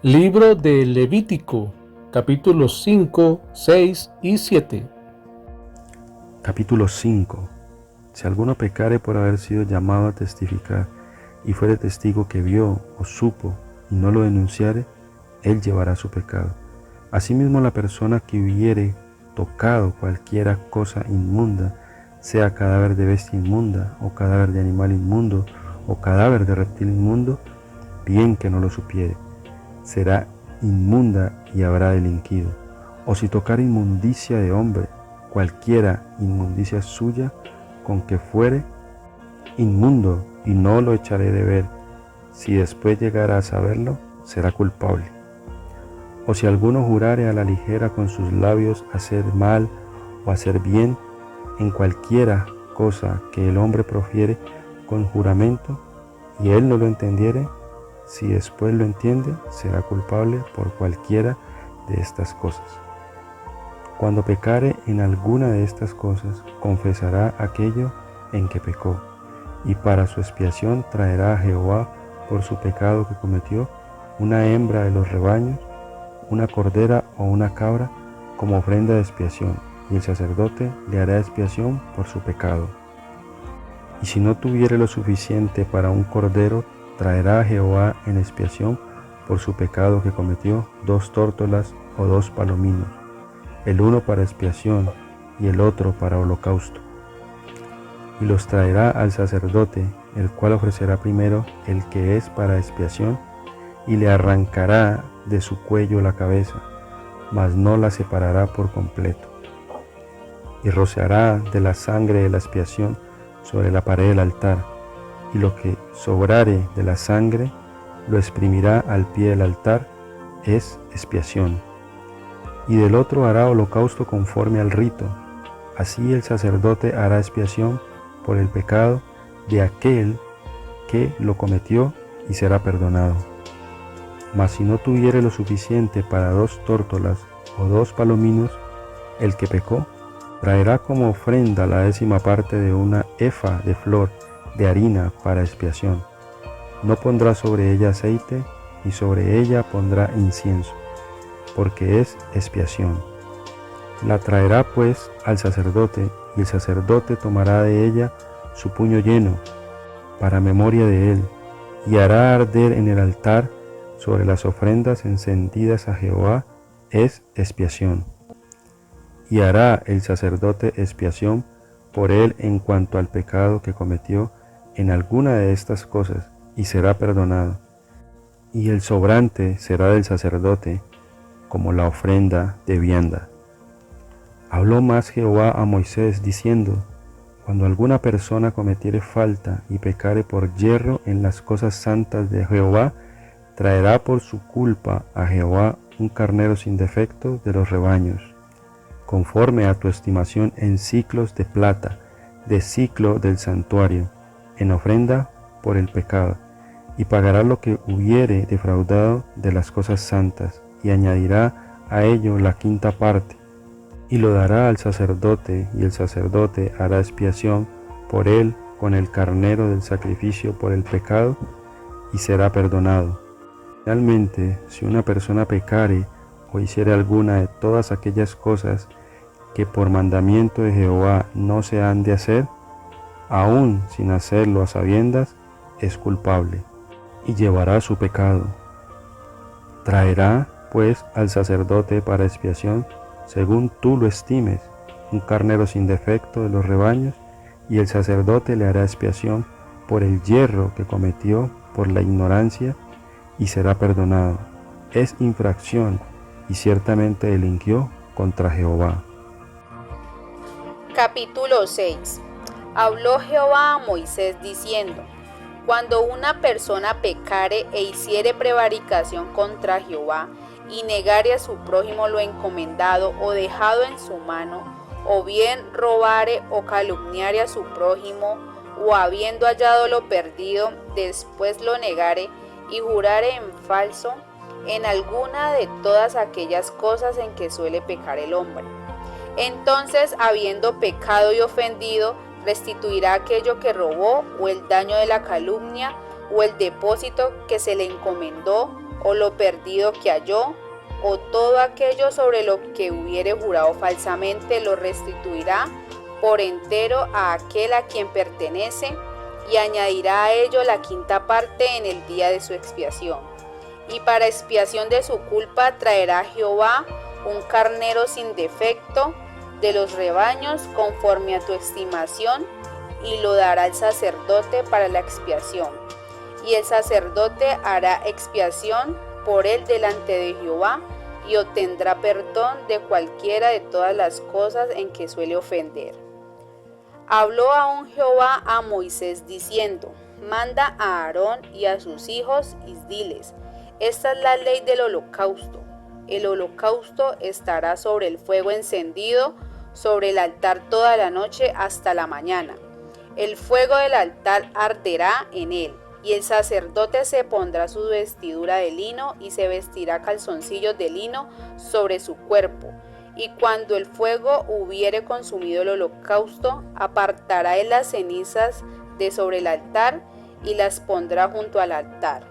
Libro de Levítico, capítulos 5, 6 y 7. Capítulo 5. Si alguno pecare por haber sido llamado a testificar, y fuere testigo que vio o supo, y no lo denunciare, él llevará su pecado. Asimismo, la persona que hubiere tocado cualquiera cosa inmunda, sea cadáver de bestia inmunda, o cadáver de animal inmundo, o cadáver de reptil inmundo, bien que no lo supiere, será inmunda y habrá delinquido. O si tocar inmundicia de hombre, cualquiera inmundicia suya, con que fuere inmundo, y no lo echaré de ver, si después llegara a saberlo, será culpable. O si alguno jurare a la ligera con sus labios hacer mal o hacer bien, en cualquiera cosa que el hombre profiere con juramento, y él no lo entendiere, si después lo entiende, será culpable por cualquiera de estas cosas. Cuando pecare en alguna de estas cosas, confesará aquello en que pecó, y para su expiación traerá a Jehová por su pecado que cometió una hembra de los rebaños, una cordera o una cabra como ofrenda de expiación, y el sacerdote le hará expiación por su pecado. Y si no tuviere lo suficiente para un cordero, traerá a Jehová en expiación por su pecado que cometió 2 tórtolas o 2 palominos, el uno para expiación y el otro para holocausto. Y los traerá al sacerdote, el cual ofrecerá primero el que es para expiación, y le arrancará de su cuello la cabeza, mas no la separará por completo. Y rociará de la sangre de la expiación sobre la pared del altar, y lo que sobrare de la sangre lo exprimirá al pie del altar, es expiación. Y del otro hará holocausto conforme al rito. Así el sacerdote hará expiación por el pecado de aquel que lo cometió y será perdonado. Mas si no tuviere lo suficiente para 2 tórtolas o 2 palominos, el que pecó traerá como ofrenda la 10ª parte de una efa de flor de harina para expiación. No pondrá sobre ella aceite, ni sobre ella pondrá incienso, porque es expiación. La traerá pues al sacerdote, y el sacerdote tomará de ella su puño lleno, para memoria de él, y hará arder en el altar sobre las ofrendas encendidas a Jehová, es expiación. Y hará el sacerdote expiación por él en cuanto al pecado que cometió en alguna de estas cosas, y será perdonado. Y el sobrante será del sacerdote, como la ofrenda de vianda. Habló más Jehová a Moisés, diciendo: Cuando alguna persona cometiere falta y pecare por yerro en las cosas santas de Jehová, traerá por su culpa a Jehová un carnero sin defecto de los rebaños, conforme a tu estimación en siclos de plata, de siclo del santuario, en ofrenda por el pecado, y pagará lo que hubiere defraudado de las cosas santas, y añadirá a ello la 5ª parte, y lo dará al sacerdote, y el sacerdote hará expiación por él con el carnero del sacrificio por el pecado, y será perdonado. Finalmente, si una persona pecare o hiciere alguna de todas aquellas cosas que por mandamiento de Jehová no se han de hacer, aun sin hacerlo a sabiendas, es culpable, y llevará su pecado. Traerá, pues, al sacerdote para expiación, según tú lo estimes, un carnero sin defecto de los rebaños, y el sacerdote le hará expiación por el yerro que cometió por la ignorancia, y será perdonado. Es infracción, y ciertamente delinquió contra Jehová. Capítulo 6. Habló Jehová a Moisés diciendo: Cuando una persona pecare e hiciere prevaricación contra Jehová, y negare a su prójimo lo encomendado o dejado en su mano, o bien robare o calumniare a su prójimo, o habiendo hallado lo perdido, después lo negare, y jurare en falso, en alguna de todas aquellas cosas en que suele pecar el hombre. Entonces, habiendo pecado y ofendido, restituirá aquello que robó, o el daño de la calumnia, o el depósito que se le encomendó, o lo perdido que halló, o todo aquello sobre lo que hubiere jurado falsamente, lo restituirá por entero a aquel a quien pertenece, y añadirá a ello la quinta parte en el día de su expiación. Y para expiación de su culpa traerá Jehová un carnero sin defecto de los rebaños conforme a tu estimación, y lo dará al sacerdote para la expiación. Y el sacerdote hará expiación por él delante de Jehová, y obtendrá perdón de cualquiera de todas las cosas en que suele ofender. Habló aún Jehová a Moisés diciendo: manda a Aarón y a sus hijos y diles: esta es la ley del holocausto. El holocausto estará sobre el fuego encendido sobre el altar toda la noche hasta la mañana. El fuego del altar arderá en él, y el sacerdote se pondrá su vestidura de lino y se vestirá calzoncillos de lino sobre su cuerpo. Y cuando el fuego hubiere consumido el holocausto, apartará él las cenizas de sobre el altar y las pondrá junto al altar.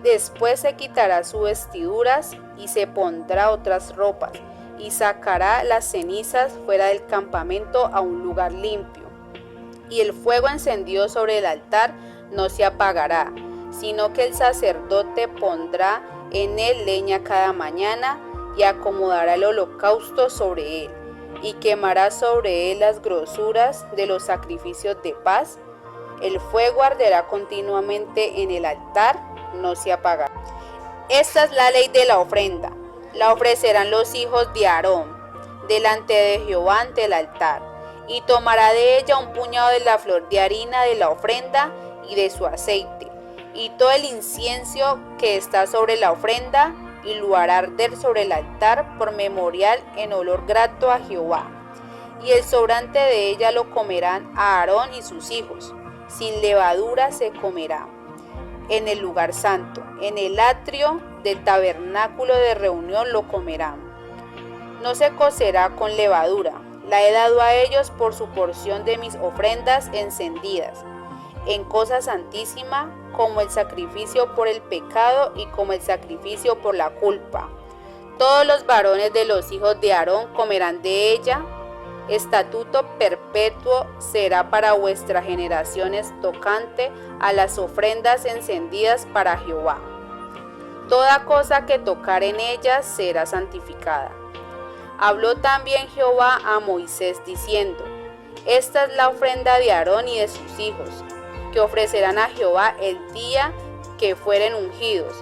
Después se quitará sus vestiduras y se pondrá otras ropas, y sacará las cenizas fuera del campamento a un lugar limpio. Y el fuego encendido sobre el altar no se apagará, sino que el sacerdote pondrá en él leña cada mañana, y acomodará el holocausto sobre él, y quemará sobre él las grosuras de los sacrificios de paz. El fuego arderá continuamente en el altar, no se apagará. Esta es la ley de la ofrenda. La ofrecerán los hijos de Aarón delante de Jehová ante el altar, y tomará de ella un puñado de la flor de harina de la ofrenda y de su aceite, y todo el incienso que está sobre la ofrenda, y lo hará arder sobre el altar por memorial en olor grato a Jehová. Y el sobrante de ella lo comerán a Aarón y sus hijos, sin levadura se comerá. En el lugar santo, en el atrio del tabernáculo de reunión lo comerán. No se cocerá con levadura, la he dado a ellos por su porción de mis ofrendas encendidas, en cosa santísima, como el sacrificio por el pecado y como el sacrificio por la culpa. Todos los varones de los hijos de Aarón comerán de ella. Estatuto perpetuo será para vuestras generaciones tocante a las ofrendas encendidas para Jehová. Toda cosa que tocar en ellas será santificada. Habló también Jehová a Moisés diciendo: esta es la ofrenda de Aarón y de sus hijos, que ofrecerán a Jehová el día que fueren ungidos,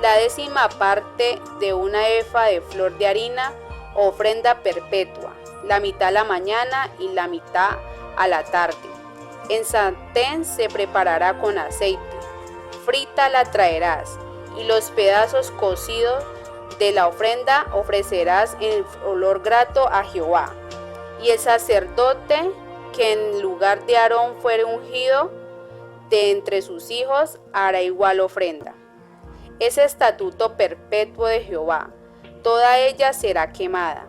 la 10ª parte de una efa de flor de harina, ofrenda perpetua, la mitad a la mañana y la mitad a la tarde. En sartén se preparará con aceite, frita la traerás, y los pedazos cocidos de la ofrenda ofrecerás en olor grato a Jehová. Y el sacerdote que en lugar de Aarón fuere ungido de entre sus hijos hará igual ofrenda. Es estatuto perpetuo de Jehová, toda ella será quemada.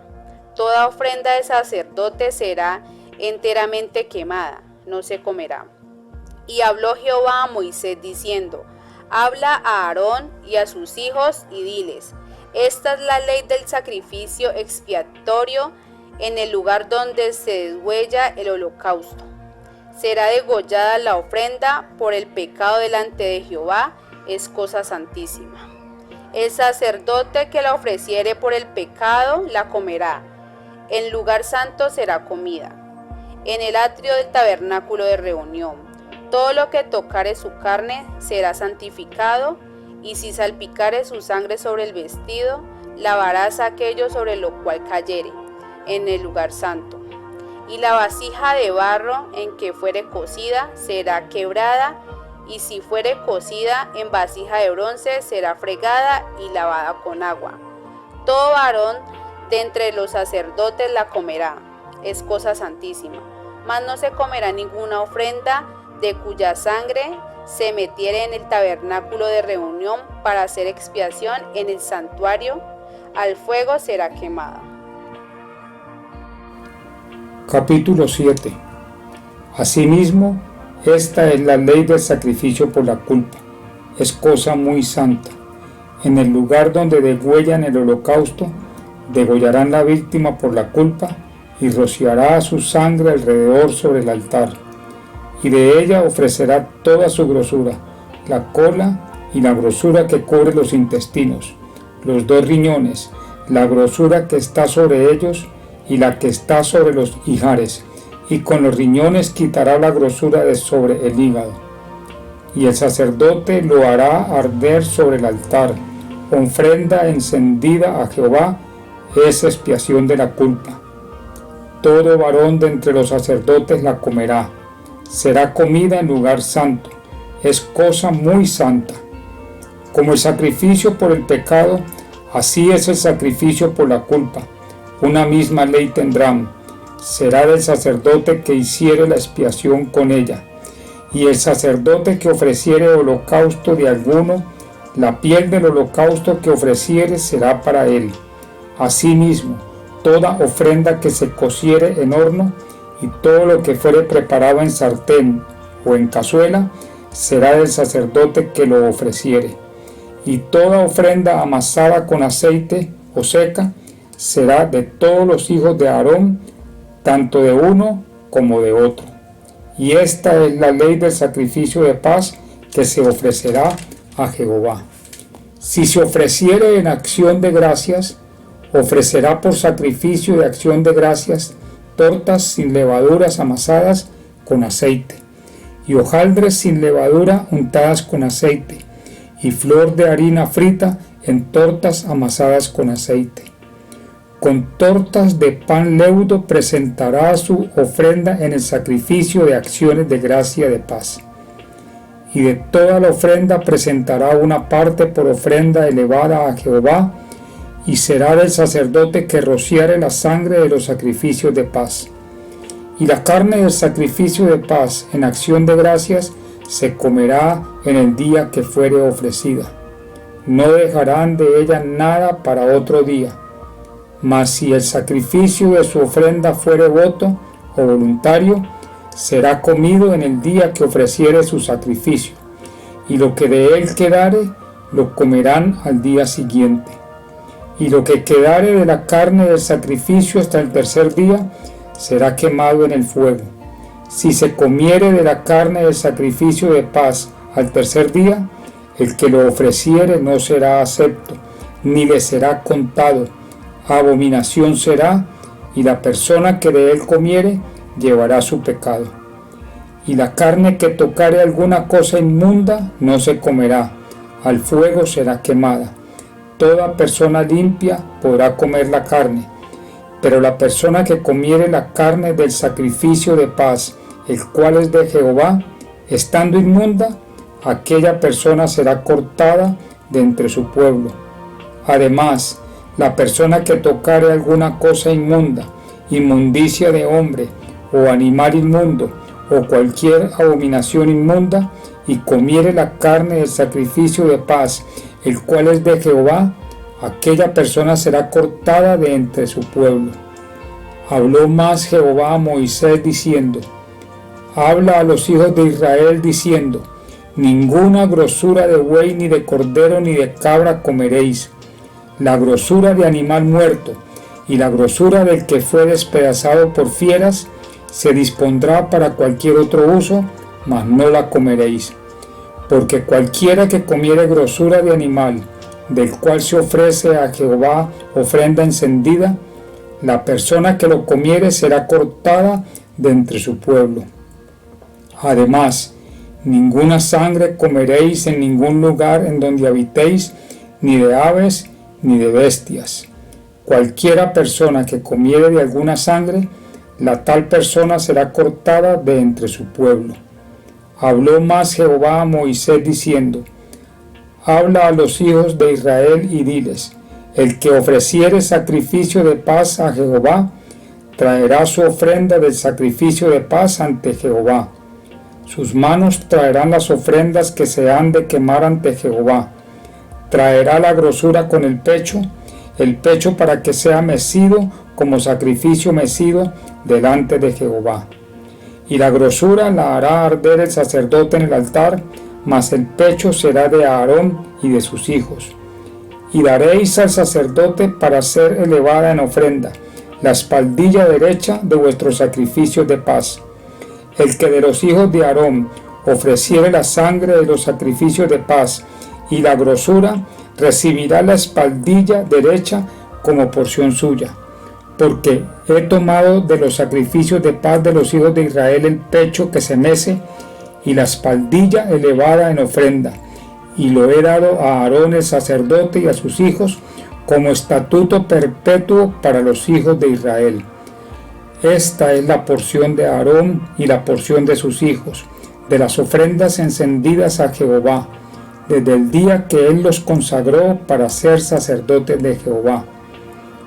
Toda ofrenda de sacerdote será enteramente quemada, no se comerá. Y habló Jehová a Moisés diciendo: habla a Aarón y a sus hijos y diles: esta es la ley del sacrificio expiatorio en el lugar donde se deshuella el holocausto. Será degollada la ofrenda por el pecado delante de Jehová, es cosa santísima. El sacerdote que la ofreciere por el pecado la comerá. En lugar santo será comida. En el atrio del tabernáculo de reunión, todo lo que tocare su carne será santificado, y si salpicare su sangre sobre el vestido, lavarás aquello sobre lo cual cayere en el lugar santo. Y la vasija de barro en que fuere cocida será quebrada, y si fuere cocida en vasija de bronce será fregada y lavada con agua. Todo varón de entre los sacerdotes la comerá, es cosa santísima. Mas no se comerá ninguna ofrenda de cuya sangre se metiere en el tabernáculo de reunión para hacer expiación en el santuario, al fuego será quemada. Capítulo 7. Asimismo, esta es la ley del sacrificio por la culpa. Es cosa muy santa. en el lugar donde degüellan el holocausto, degollarán la víctima por la culpa y rociará su sangre alrededor sobre el altar. Y de ella ofrecerá toda su grosura, la cola y la grosura que cubre los intestinos, los 2 riñones, la grosura que está sobre ellos y la que está sobre los ijares, y con los riñones quitará la grosura de sobre el hígado. Y el sacerdote lo hará arder sobre el altar, ofrenda encendida a Jehová, es expiación de la culpa. Todo varón de entre los sacerdotes la comerá, será comida en lugar santo, es cosa muy santa. Como el sacrificio por el pecado, así es el sacrificio por la culpa. Una misma ley tendrán. Será del sacerdote que hiciere la expiación con ella. Y el sacerdote que ofreciere holocausto de alguno, la piel del holocausto que ofreciere será para él. Asimismo, toda ofrenda que se cociere en horno, y todo lo que fuere preparado en sartén o en cazuela, será del sacerdote que lo ofreciere. Y toda ofrenda amasada con aceite o seca será de todos los hijos de Aarón, tanto de uno como de otro. Y esta es la ley del sacrificio de paz que se ofrecerá a Jehová. Si se ofreciere en acción de gracias, ofrecerá por sacrificio de acción de gracias tortas sin levaduras amasadas con aceite, y hojaldres sin levadura untadas con aceite, y flor de harina frita en tortas amasadas con aceite. Con tortas de pan leudo presentará su ofrenda en el sacrificio de acciones de gracia de paz. Y de toda la ofrenda presentará una parte por ofrenda elevada a Jehová, y será del sacerdote que rociare la sangre de los sacrificios de paz. Y la carne del sacrificio de paz en acción de gracias se comerá en el día que fuere ofrecida. No dejarán de ella nada para otro día. Mas si el sacrificio de su ofrenda fuere voto o voluntario, será comido en el día que ofreciere su sacrificio, y lo que de él quedare, lo comerán al día siguiente. Y lo que quedare de la carne del sacrificio hasta el tercer día, será quemado en el fuego. Si se comiere de la carne del sacrificio de paz al tercer día, el que lo ofreciere no será acepto, ni le será contado. Abominación será, y la persona que de él comiere llevará su pecado. Y la carne que tocare alguna cosa inmunda no se comerá, al fuego será quemada. Toda persona limpia podrá comer la carne, pero la persona que comiere la carne del sacrificio de paz, el cual es de Jehová, estando inmunda, aquella persona será cortada de entre su pueblo. Además, la persona que tocare alguna cosa inmunda, inmundicia de hombre o animal inmundo, o cualquier abominación inmunda, y comiere la carne del sacrificio de paz, el cual es de Jehová, aquella persona será cortada de entre su pueblo. Habló más Jehová a Moisés diciendo: habla a los hijos de Israel diciendo: ninguna grosura de buey, ni de cordero, ni de cabra comeréis. La grosura de animal muerto y la grosura del que fue despedazado por fieras se dispondrá para cualquier otro uso, mas no la comeréis. Porque cualquiera que comiere grosura de animal, del cual se ofrece a Jehová ofrenda encendida, la persona que lo comiere será cortada de entre su pueblo. Además, ninguna sangre comeréis en ningún lugar en donde habitéis, ni de aves, ni de bestias. Cualquiera persona que comiere de alguna sangre, la tal persona será cortada de entre su pueblo. Habló más Jehová a Moisés diciendo: habla a los hijos de Israel y diles: el que ofreciere sacrificio de paz a Jehová, traerá su ofrenda del sacrificio de paz ante Jehová. Sus manos traerán las ofrendas que se han de quemar ante Jehová. Traerá la grosura con el pecho para que sea mecido como sacrificio mecido delante de Jehová. Y la grosura la hará arder el sacerdote en el altar, mas el pecho será de Aarón y de sus hijos. y daréis al sacerdote para ser elevada en ofrenda, la espaldilla derecha de vuestros sacrificios de paz. El que de los hijos de Aarón ofreciere la sangre de los sacrificios de paz y la grosura, recibirá la espaldilla derecha como porción suya. Porque he tomado de los sacrificios de paz de los hijos de Israel el pecho que se mece y la espaldilla elevada en ofrenda, y lo he dado a Aarón el sacerdote y a sus hijos como estatuto perpetuo para los hijos de Israel. Esta es la porción de Aarón y la porción de sus hijos, de las ofrendas encendidas a Jehová, desde el día que él los consagró para ser sacerdotes de Jehová,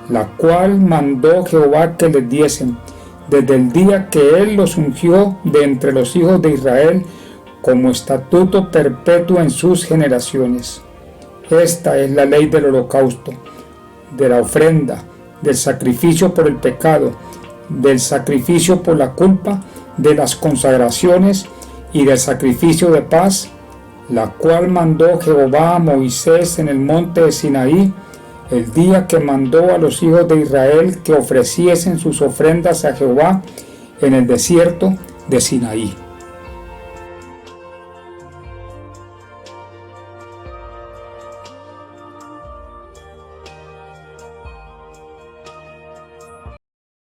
la cual mandó Jehová que les diesen, desde el día que él los ungió de entre los hijos de Israel, como estatuto perpetuo en sus generaciones. Esta es la ley del holocausto, de la ofrenda, del sacrificio por el pecado, del sacrificio por la culpa, de las consagraciones y del sacrificio de paz, la cual mandó Jehová a Moisés en el monte de Sinaí, el día que mandó a los hijos de Israel que ofreciesen sus ofrendas a Jehová en el desierto de Sinaí.